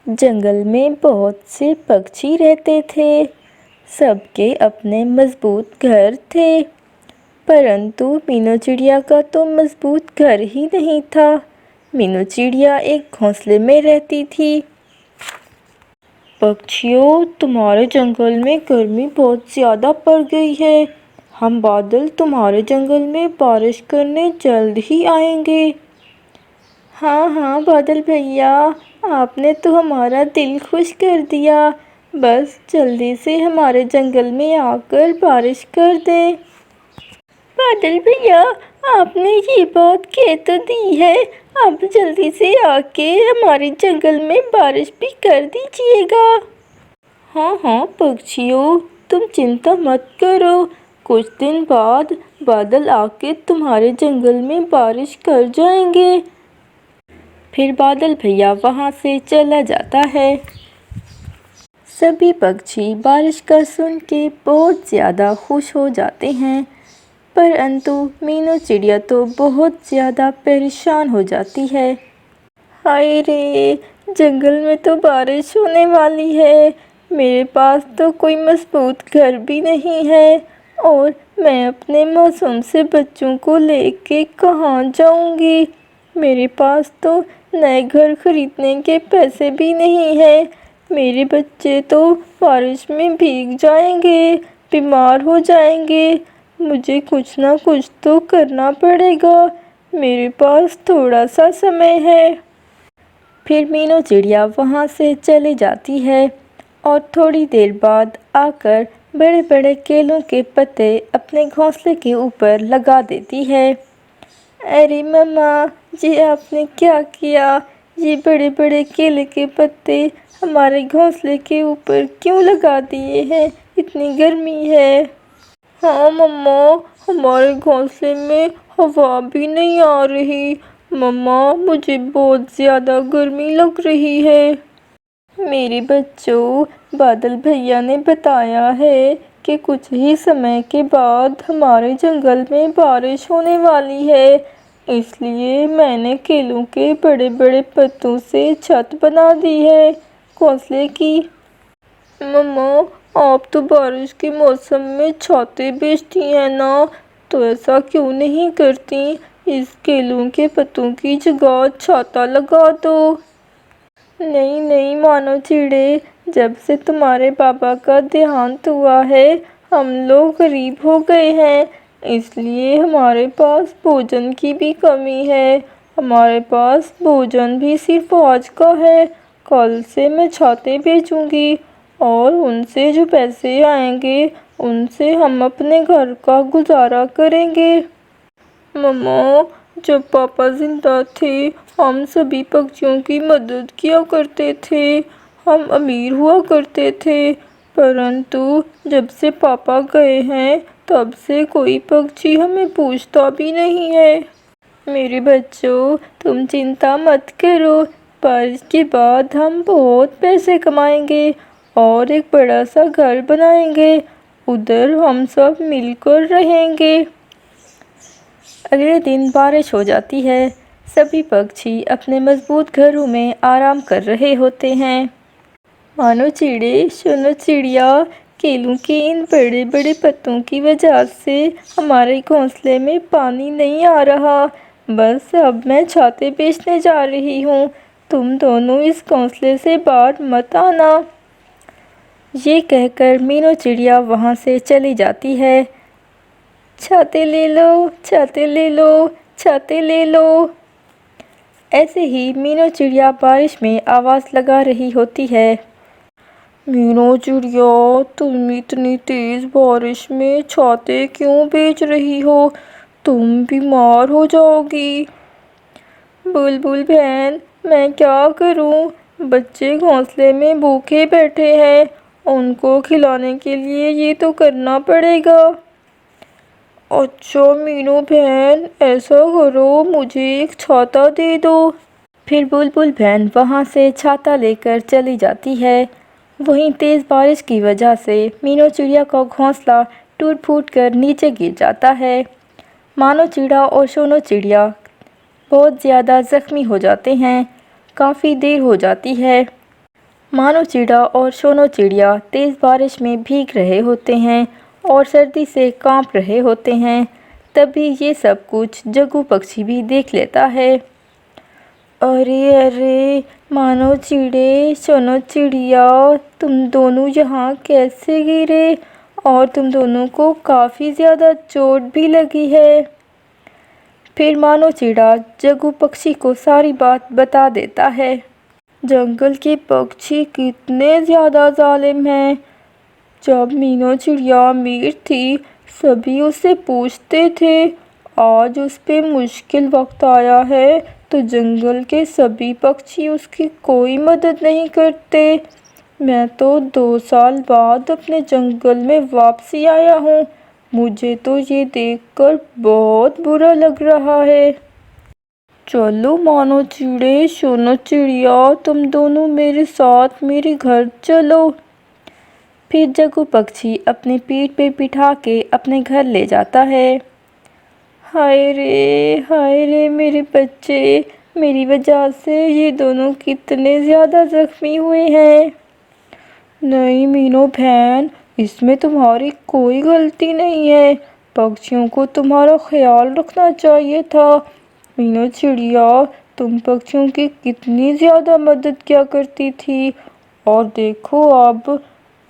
जंगल में बहुत से पक्षी रहते थे। सबके अपने मजबूत घर थे, परंतु मीनू चिड़िया का तो मजबूत घर ही नहीं था। मीनू चिड़िया एक घोंसले में रहती थी। पक्षियों, तुम्हारे जंगल में गर्मी बहुत ज़्यादा पड़ गई है। हम बादल तुम्हारे जंगल में बारिश करने जल्द ही आएंगे। हाँ हाँ बादल भैया, आपने तो हमारा दिल खुश कर दिया। बस जल्दी से हमारे जंगल में आकर बारिश कर दें। बादल भैया, आपने ये बात कह तो दी है, अब जल्दी से आके हमारे जंगल में बारिश भी कर दीजिएगा। हाँ हाँ पक्षियों, तुम चिंता मत करो, कुछ दिन बाद बादल आके तुम्हारे जंगल में बारिश कर जाएंगे। फिर बादल भैया वहाँ से चला जाता है। सभी पक्षी बारिश का सुन के बहुत ज़्यादा खुश हो जाते हैं, परंतु मीनू चिड़िया तो बहुत ज़्यादा परेशान हो जाती है। हाय रे, जंगल में तो बारिश होने वाली है, मेरे पास तो कोई मजबूत घर भी नहीं है, और मैं अपने मासूम से बच्चों को लेके कहाँ जाऊँगी। मेरे पास तो नए घर खरीदने के पैसे भी नहीं हैं। मेरे बच्चे तो बारिश में भीग जाएंगे, बीमार हो जाएंगे। मुझे कुछ ना कुछ तो करना पड़ेगा, मेरे पास थोड़ा सा समय है। फिर मीनू चिड़िया वहाँ से चली जाती है और थोड़ी देर बाद आकर बड़े बड़े केलों के पत्ते अपने घोंसले के ऊपर लगा देती है। अरे मम्मा, ये आपने क्या किया? ये बड़े बड़े केले के पत्ते हमारे घोंसले के ऊपर क्यों लगा दिए हैं? इतनी गर्मी है। हाँ मम्मा, हमारे घोंसले में हवा भी नहीं आ रही। मम्मा, मुझे बहुत ज़्यादा गर्मी लग रही है। मेरे बच्चों, बादल भैया ने बताया है कि कुछ ही समय के बाद हमारे जंगल में बारिश होने वाली है, इसलिए मैंने केलों के बड़े बड़े पत्तों से छत बना दी है घोंसले की। मम्मा, आप तो बारिश के मौसम में छाते बेचती हैं ना, तो ऐसा क्यों नहीं करती, इस केलों के पत्तों की जगह छाता लगा दो। नहीं नहीं मानो चिड़े, जब से तुम्हारे पापा का देहांत हुआ है हम लोग गरीब हो गए हैं, इसलिए हमारे पास भोजन की भी कमी है। हमारे पास भोजन भी सिर्फ आज का है। कल से मैं छाते बेचूंगी और उनसे जो पैसे आएंगे उनसे हम अपने घर का गुजारा करेंगे। मम्मा, जब पापा जिंदा थे हम सभी पक्षियों की मदद किया करते थे, हम अमीर हुआ करते थे, परंतु जब से पापा गए हैं तब से कोई पक्षी हमें पूछता भी नहीं है। मेरे बच्चों, तुम चिंता मत करो, बारिश के बाद हम बहुत पैसे कमाएंगे और एक बड़ा सा घर बनाएंगे, उधर हम सब मिलकर रहेंगे। अगले दिन बारिश हो जाती है। सभी पक्षी अपने मजबूत घरों में आराम कर रहे होते हैं। मानो चिड़े, सुनो चिड़िया, केलों के इन बड़े बड़े पत्तों की वजह से हमारे घोंसले में पानी नहीं आ रहा। बस अब मैं छाते बेचने जा रही हूँ, तुम दोनों इस घोंसले से बाहर मत आना। ये कहकर मीनू चिड़िया वहाँ से चली जाती है। छाते ले लो, छाते ले लो, छाते ले लो। ऐसे ही मीनू चिड़िया बारिश में आवाज़ लगा रही होती है। मीनू चिड़िया, तुम इतनी तेज़ बारिश में छाते क्यों बेच रही हो? तुम बीमार हो जाओगी। बुलबुल बहन, मैं क्या करूं? बच्चे घोंसले में भूखे बैठे हैं, उनको खिलाने के लिए ये तो करना पड़ेगा। अच्छा मीनू बहन, ऐसा करो, मुझे एक छाता दे दो। फिर बुलबुल बहन वहाँ से छाता लेकर चली जाती है। वहीं तेज़ बारिश की वजह से मीनू चिड़िया का घोंसला टूट फूट कर नीचे गिर जाता है। मानो चिड़ा और सोनू चिड़िया बहुत ज़्यादा ज़ख्मी हो जाते हैं। काफ़ी देर हो जाती है। मानो चिड़ा और सोनो चिड़िया तेज़ बारिश में भीग रहे होते हैं और सर्दी से कांप रहे होते हैं। तभी ये सब कुछ जग्गू पक्षी भी देख लेता है। अरे अरे, मानो चिड़े, सोनो चिड़िया, तुम दोनों यहाँ कैसे गिरे और तुम दोनों को काफ़ी ज़्यादा चोट भी लगी है। फिर मानो चिड़ा जग्गू पक्षी को सारी बात बता देता है। जंगल के पक्षी कितने ज़्यादा जालिम हैं। जब मीनू चिड़िया अमीर थी, सभी उससे पूछते थे। आज उस पे मुश्किल वक्त आया है तो जंगल के सभी पक्षी उसकी कोई मदद नहीं करते। मैं तो 2 साल बाद अपने जंगल में वापसी आया हूँ। मुझे तो ये देखकर बहुत बुरा लग रहा है। चलो मानो चिड़े, सोनो चिड़िया, तुम दोनों मेरे साथ मेरे घर चलो। फिर जग्गू पक्षी अपनी पीठ पे बिठा के अपने घर ले जाता है। हाय रे मेरे बच्चे, मेरी वजह से ये दोनों कितने ज़्यादा ज़ख्मी हुए हैं। नहीं मीनू बहन, इसमें तुम्हारी कोई गलती नहीं है। पक्षियों को तुम्हारा ख्याल रखना चाहिए था। मीनू चिड़िया, तुम पक्षियों की कितनी ज़्यादा मदद किया करती थी और देखो अब।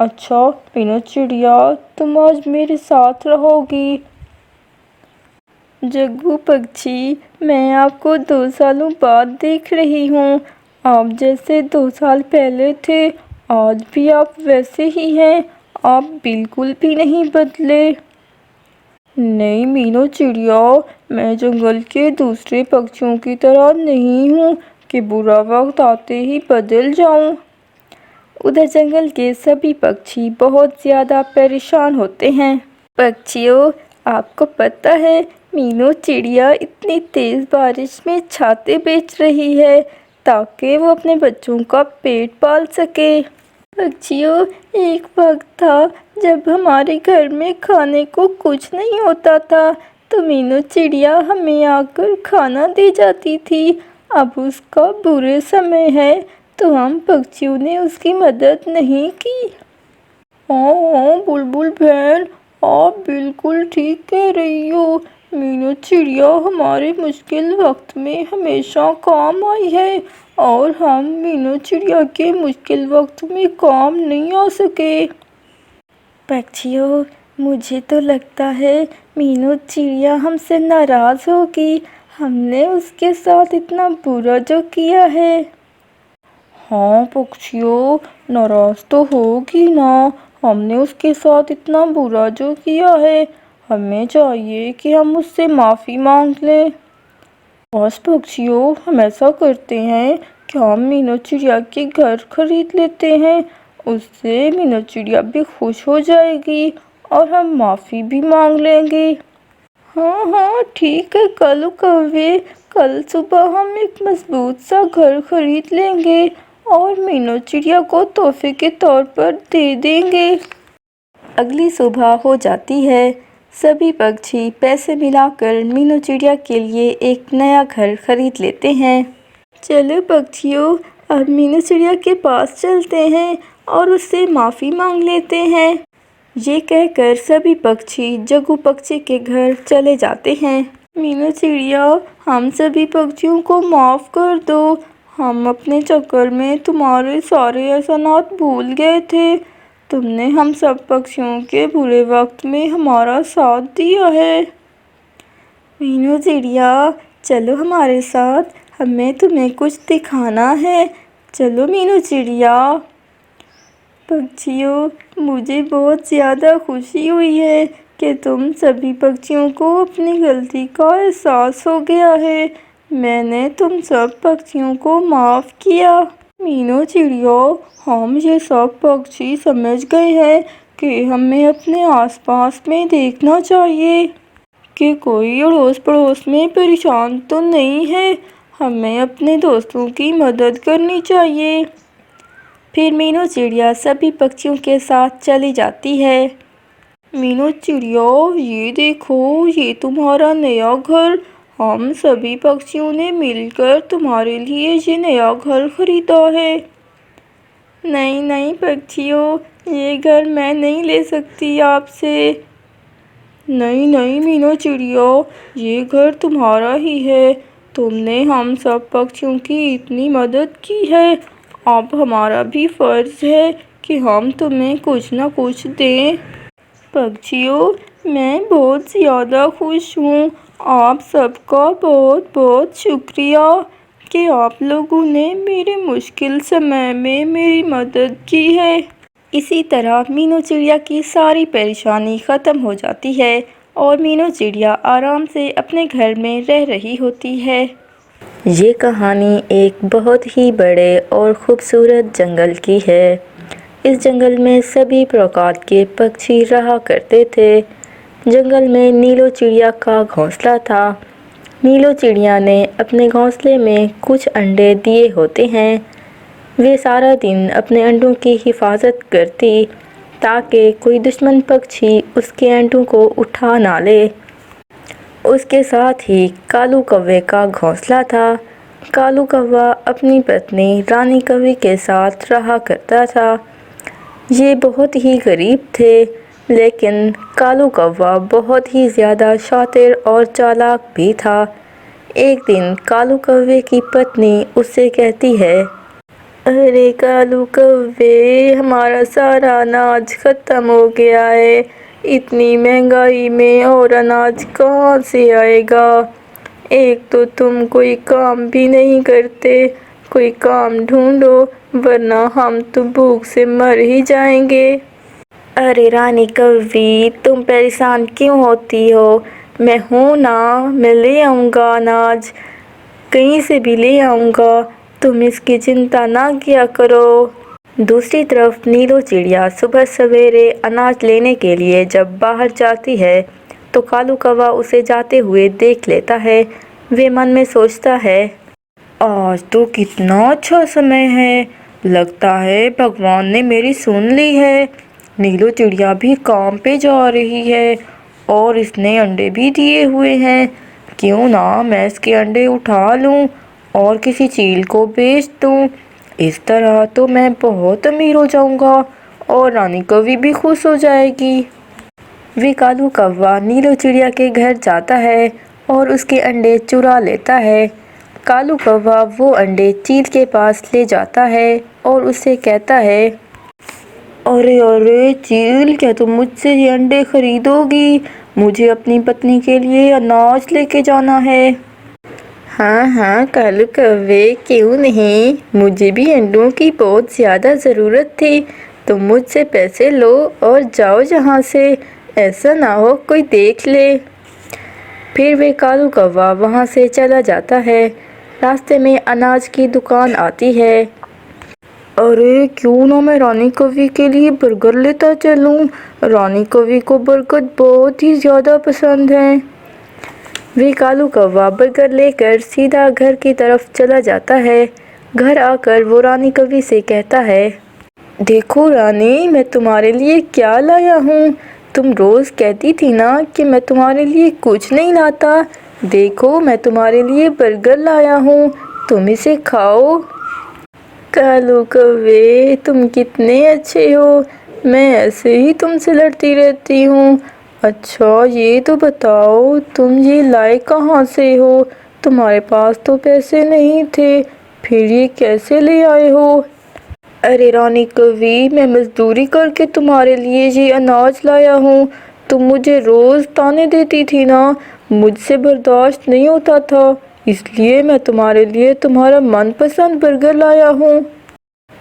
अच्छा मीनू चिड़िया, तुम आज मेरे साथ रहोगी। जग्गू पक्षी, मैं आपको 2 सालों बाद देख रही हूँ। आप जैसे 2 साल पहले थे, आज भी आप वैसे ही हैं। आप बिल्कुल भी नहीं बदले। नहीं मीनू चिड़िया, मैं जंगल के दूसरे पक्षियों की तरह नहीं हूँ कि बुरा वक्त आते ही बदल जाऊँ। उधर जंगल के सभी पक्षी बहुत ज़्यादा परेशान होते हैं। पक्षियों, आपको पता है मीनू चिड़िया इतनी तेज़ बारिश में छाते बेच रही है ताकि वो अपने बच्चों का पेट पाल सके। पक्षियों, एक वक्त था जब हमारे घर में खाने को कुछ नहीं होता था तो मीनू चिड़िया हमें आकर खाना दे जाती थी। अब उसका बुरे समय है तो हम पक्षियों ने उसकी मदद नहीं की। हाँ बुलबुल बहन, आप बिल्कुल ठीक कह रही हो। मीनू चिड़िया हमारे मुश्किल वक्त में हमेशा काम आई है और हम मीनू चिड़िया के मुश्किल वक्त में काम नहीं आ सके। पक्षियों, मुझे तो लगता है मीनू चिड़िया हमसे नाराज़ होगी। हमने उसके साथ इतना बुरा जो किया है। हाँ पक्षियों, नाराज़ तो होगी ना। हमने उसके साथ इतना बुरा जो किया है, हमें चाहिए कि हम उससे माफ़ी मांग लें। बस पक्षियों, हम ऐसा करते हैं कि हम मीनू चिड़िया के घर खरीद लेते हैं। उससे मीनू चिड़िया भी खुश हो जाएगी और हम माफ़ी भी मांग लेंगे। हाँ ठीक है कल्लू कौवे, कल सुबह हम एक मजबूत सा घर खरीद लेंगे और मीनू चिड़िया को तोहफे के तौर पर दे देंगे। अगली सुबह हो जाती है। सभी पक्षी पैसे मिलाकर मीनू चिड़िया के लिए एक नया घर खरीद लेते हैं। चलो पक्षियों, अब मीनू चिड़िया के पास चलते हैं और उससे माफ़ी मांग लेते हैं। ये कहकर सभी पक्षी जग्गू पक्षी के घर चले जाते हैं। मीनू चिड़िया, हम सभी पक्षियों को माफ़ कर दो। हम अपने चक्कर में तुम्हारे सारे एहसानात भूल गए थे। तुमने हम सब पक्षियों के बुरे वक्त में हमारा साथ दिया है। मीनू चिड़िया, चलो हमारे साथ, हमें तुम्हें कुछ दिखाना है। चलो मीनू चिड़िया। पक्षियों, मुझे बहुत ज़्यादा खुशी हुई है कि तुम सभी पक्षियों को अपनी गलती का एहसास हो गया है। मैंने तुम सब पक्षियों को माफ़ किया। मीनू चिड़िया, हम ये सब पक्षी समझ गए हैं कि हमें अपने आसपास में देखना चाहिए कि कोई अड़ोस पड़ोस में परेशान तो नहीं है। हमें अपने दोस्तों की मदद करनी चाहिए। फिर मीनू चिड़िया सभी पक्षियों के साथ चली जाती है। मीनू चिड़िया, ये देखो, ये तुम्हारा नया घर। हम सभी पक्षियों ने मिलकर तुम्हारे लिए ये नया घर खरीदा है। नहीं नहीं पक्षियों, ये घर मैं नहीं ले सकती आपसे। नहीं नहीं मीनू चिड़िया, ये घर तुम्हारा ही है। तुमने हम सब पक्षियों की इतनी मदद की है, अब हमारा भी फर्ज है कि हम तुम्हें कुछ ना कुछ दें। पक्षियों, मैं बहुत ज़्यादा खुश हूँ। आप सबका बहुत बहुत शुक्रिया कि आप लोगों ने मेरे मुश्किल समय में मेरी मदद की है। इसी तरह मीनू चिड़िया की सारी परेशानी ख़त्म हो जाती है और मीनू चिड़िया आराम से अपने घर में रह रही होती है। ये कहानी एक बहुत ही बड़े और खूबसूरत जंगल की है। इस जंगल में सभी प्रकार के पक्षी रहा करते थे। जंगल में नीलो चिड़िया का घोंसला था। नीलो चिड़िया ने अपने घोंसले में कुछ अंडे दिए होते हैं। वे सारा दिन अपने अंडों की हिफाजत करती ताकि कोई दुश्मन पक्षी उसके अंडों को उठा ना ले। उसके साथ ही कालू कौवे का घोंसला था। कालू कौवा अपनी पत्नी रानी कौवे के साथ रहा करता था। ये बहुत ही गरीब थे, लेकिन कालू कौवा बहुत ही ज़्यादा शातिर और चालाक भी था। एक दिन कालू कौवे की पत्नी उससे कहती है, अरे कालू कौवे, हमारा सारा अनाज ख़त्म हो गया है। इतनी महंगाई में और अनाज कहाँ से आएगा? एक तो तुम कोई काम भी नहीं करते, कोई काम ढूंढो वरना हम तो भूख से मर ही जाएंगे। अरे रानी कौवी, तुम परेशान क्यों होती हो? मैं हूँ ना, मैं ले आऊँगा अनाज, कहीं से भी ले आऊँगा। तुम इसकी चिंता ना किया करो। दूसरी तरफ नीलो चिड़िया सुबह सवेरे अनाज लेने के लिए जब बाहर जाती है तो कालू कौवा उसे जाते हुए देख लेता है। वे मन में सोचता है, आज तो कितना अच्छा समय है, लगता है भगवान ने मेरी सुन ली है। नीलो चिड़िया भी काम पे जा रही है और इसने अंडे भी दिए हुए हैं। क्यों ना मैं इसके अंडे उठा लूँ और किसी चील को बेच दूँ। इस तरह तो मैं बहुत अमीर हो जाऊँगा और रानी कौवी भी खुश हो जाएगी। वे कालू कौवा नीलो चिड़िया के घर जाता है और उसके अंडे चुरा लेता है। कालू कौवा वो अंडे चील के पास ले जाता है और उससे कहता है, अरे अरे चील, क्या तुम मुझसे ये अंडे खरीदोगी? मुझे अपनी पत्नी के लिए अनाज लेके जाना है। हाँ हाँ कालू कौवे, क्यों नहीं, मुझे भी अंडों की बहुत ज़्यादा ज़रूरत थी। तुम मुझसे पैसे लो और जाओ यहाँ से, ऐसा ना हो कोई देख ले। फिर वे कालू कौवा वहाँ से चला जाता है। रास्ते में अनाज की दुकान आती है। अरे क्यों ना मैं रानी कौवी के लिए बर्गर लेता चलूँ, रानी कौवी को बर्गर बहुत ही ज़्यादा पसंद है। वे कालू कौवा बर्गर लेकर सीधा घर की तरफ चला जाता है। घर आकर वो रानी कौवी से कहता है, देखो रानी, मैं तुम्हारे लिए क्या लाया हूँ। तुम रोज़ कहती थी ना कि मैं तुम्हारे लिए कुछ नहीं लाता। देखो मैं तुम्हारे लिए बर्गर लाया हूँ, तुम इसे खाओ। कालू कौवे, तुम कितने अच्छे हो, मैं ऐसे ही तुमसे लड़ती रहती हूँ। अच्छा ये तो बताओ, तुम ये लाए कहाँ से हो? तुम्हारे पास तो पैसे नहीं थे, फिर ये कैसे ले आए हो? अरे रानी कौवी, मैं मज़दूरी करके तुम्हारे लिए ये अनाज लाया हूँ। तुम मुझे रोज़ ताने देती थी ना, मुझसे बर्दाश्त नहीं होता था, इसलिए मैं तुम्हारे लिए तुम्हारा मनपसंद बर्गर लाया हूँ।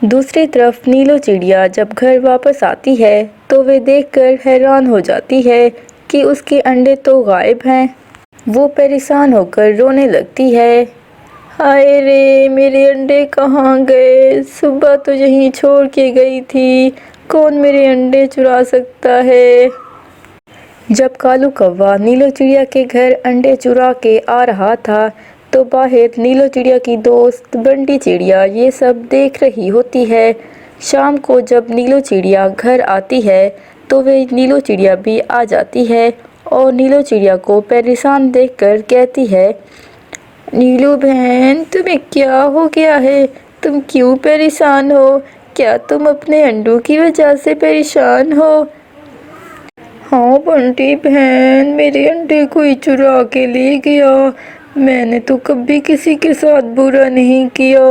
दूसरी तरफ नीलो चिड़िया जब घर वापस आती है तो वे देखकर हैरान हो जाती है कि उसके अंडे तो गायब हैं। वो परेशान होकर रोने लगती है, हाय रे, मेरे अंडे कहाँ गए? सुबह तो यहीं छोड़ के गई थी, कौन मेरे अंडे चुरा सकता है? जब कालू कौवा नीलो चिड़िया के घर अंडे चुरा के आ रहा था तो बाहर नीलो चिड़िया की दोस्त बंटी चिड़िया ये सब देख रही होती है। शाम को जब नीलो चिड़िया घर आती है तो वे नीलो चिड़िया भी आ जाती है और नीलो चिड़िया को परेशान देखकर कहती है, नीलू बहन, तुम्हें क्या हो गया है? तुम क्यों परेशान हो? کیا تم اپنے انڈوں کی وجہ سے پریشان ہو؟ ہاں بنٹی بہن، میرے انڈے کوئی چرا کے لے گیا۔ میں نے تو کبھی کسی کے ساتھ برا نہیں کیا،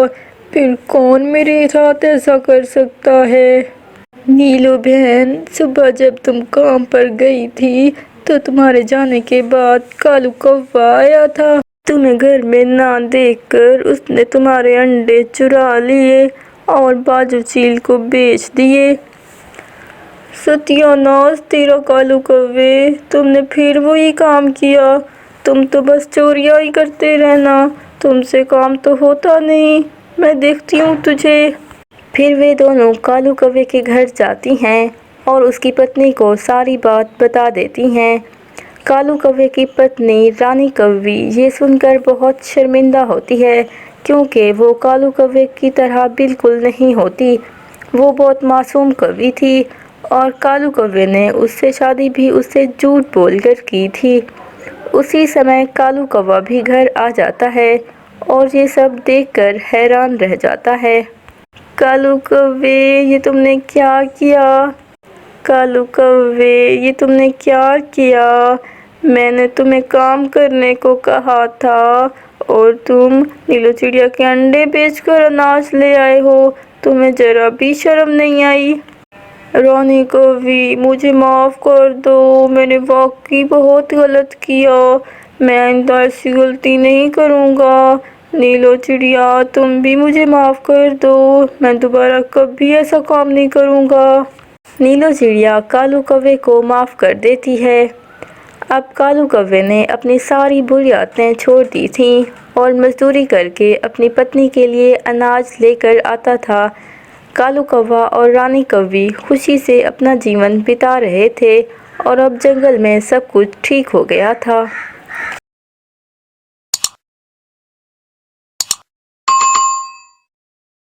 پھر کون میرے ساتھ ایسا کر سکتا ہے؟ نیلو بہن، صبح جب تم کام پر گئی تھی تو تمہارے جانے کے بعد کالو کوا آیا تھا۔ تمہیں گھر میں نہ دیکھ کر اس نے تمہارے انڈے چرا لیے اور بازو چیل کو بیچ دیے۔ ستیہ ناش تیرا کالو کوے، تم نے پھر وہی کام کیا۔ تم تو بس چوریاں ہی کرتے رہنا، تم سے کام تو ہوتا نہیں، میں دیکھتی ہوں تجھے۔ پھر وہ دونوں کالو کوے کے گھر جاتی ہیں اور اس کی پتنی کو ساری بات بتا دیتی ہیں۔ کالو کوے کی پتنی رانی کوی یہ سن کر بہت شرمندہ ہوتی ہے، کیونکہ وہ کالو کوے کی طرح بالکل نہیں ہوتی۔ وہ بہت معصوم کوی تھی اور کالو کوے نے اس سے شادی بھی اس سے جھوٹ بول کر کی تھی۔ اسی سمے کالو کوا بھی گھر آ جاتا ہے اور یہ سب دیکھ کر حیران رہ جاتا ہے۔ کالو کوے، یہ تم نے کیا کیا؟ کالو کوے، یہ تم نے کیا کیا؟ میں نے تمہیں کام کرنے کو کہا تھا اور تم نیلو چڑیا کے انڈے بیچ کر اناج لے آئے ہو، تمہیں ذرا بھی شرم نہیں آئی؟ رانی کوی، مجھے معاف کر دو، میں نے واقعی بہت غلط کیا، میں آئندہ ایسی غلطی نہیں کروں گا۔ نیلو چڑیا، تم بھی مجھے معاف کر دو، میں دوبارہ کبھی ایسا کام نہیں کروں گا۔ نیلو چڑیا کالو کوے کو معاف کر دیتی ہے۔ اب کالو کوے نے اپنی ساری بری عادتیں چھوڑ دی تھیں اور مزدوری کر کے اپنی پتنی کے لیے اناج لے کر آتا تھا۔ کالو کوا اور رانی کوی خوشی سے اپنا جیون بتا رہے تھے اور اب جنگل میں سب کچھ ٹھیک ہو گیا تھا۔